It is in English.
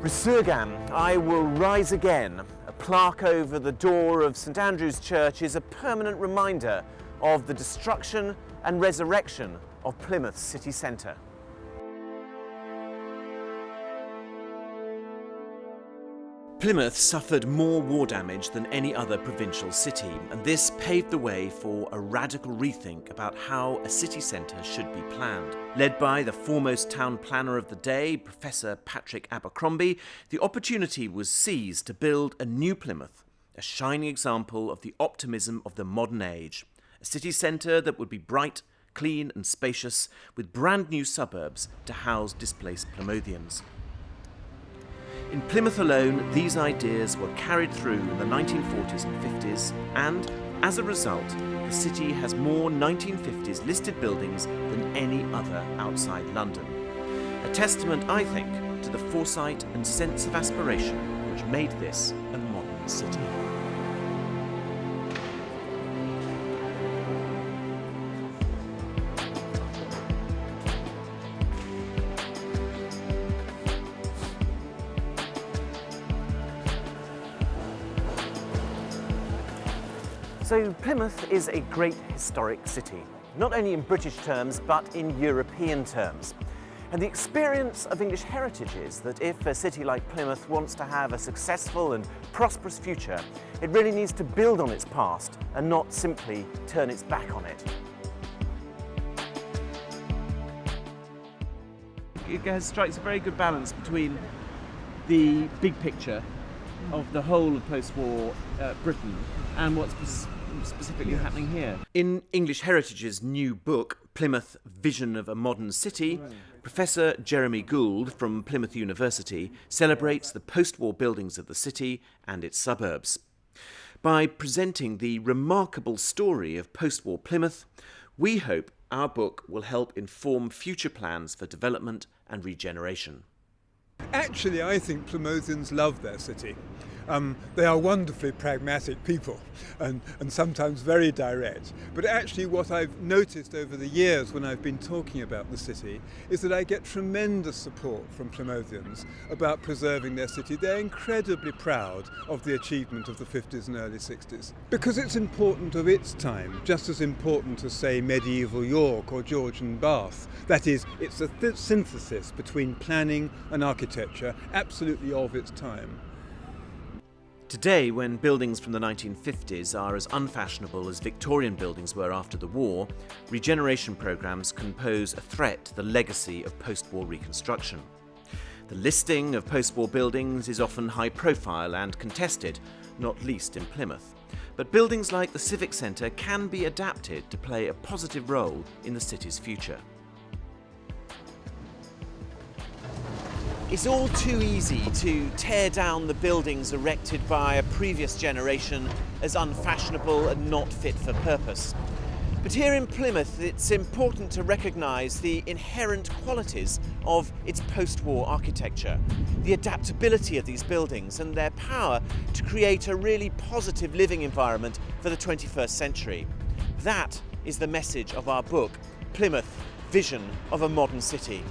Resurgam, I will rise again. A plaque over the door of St Andrew's Church is a permanent reminder of the destruction and resurrection of Plymouth's city centre. Plymouth suffered more war damage than any other provincial city, and this paved the way for a radical rethink about how a city centre should be planned. Led by the foremost town planner of the day, Professor Patrick Abercrombie, the opportunity was seized to build a new Plymouth, a shining example of the optimism of the modern age. A city centre that would be bright, clean and spacious, with brand new suburbs to house displaced Plymouthians. In Plymouth alone, these ideas were carried through in the 1940s and 50s, and as a result, the city has more 1950s listed buildings than any other outside London. A testament, I think, to the foresight and sense of aspiration which made this a modern city. So Plymouth is a great historic city, not only in British terms, but in European terms. And the experience of English heritage is that if a city like Plymouth wants to have a successful and prosperous future, it really needs to build on its past and not simply turn its back on it. It strikes a very good balance between the big picture of the whole of post-war Britain and what's specifically happening here. In English Heritage's new book, Plymouth, Vision of a Modern City, Professor Jeremy Gould from Plymouth University celebrates the post-war buildings of the city and its suburbs. By presenting the remarkable story of post-war Plymouth, we hope our book will help inform future plans for development and regeneration. Actually, I think Plymouthians love their city. They are wonderfully pragmatic people and sometimes very direct. But actually what I've noticed over the years when I've been talking about the city is that I get tremendous support from Plymouthians about preserving their city. They're incredibly proud of the achievement of the 50s and early 60s. Because it's important of its time, just as important as, say, medieval York or Georgian Bath. That is, it's a synthesis between planning and architecture, absolutely of its time. Today, when buildings from the 1950s are as unfashionable as Victorian buildings were after the war, regeneration programmes can pose a threat to the legacy of post-war reconstruction. The listing of post-war buildings is often high-profile and contested, not least in Plymouth. But buildings like the Civic Centre can be adapted to play a positive role in the city's future. It's all too easy to tear down the buildings erected by a previous generation as unfashionable and not fit for purpose. But here in Plymouth, it's important to recognise the inherent qualities of its post-war architecture, the adaptability of these buildings and their power to create a really positive living environment for the 21st century. That is the message of our book, Plymouth, Vision of a Modern City.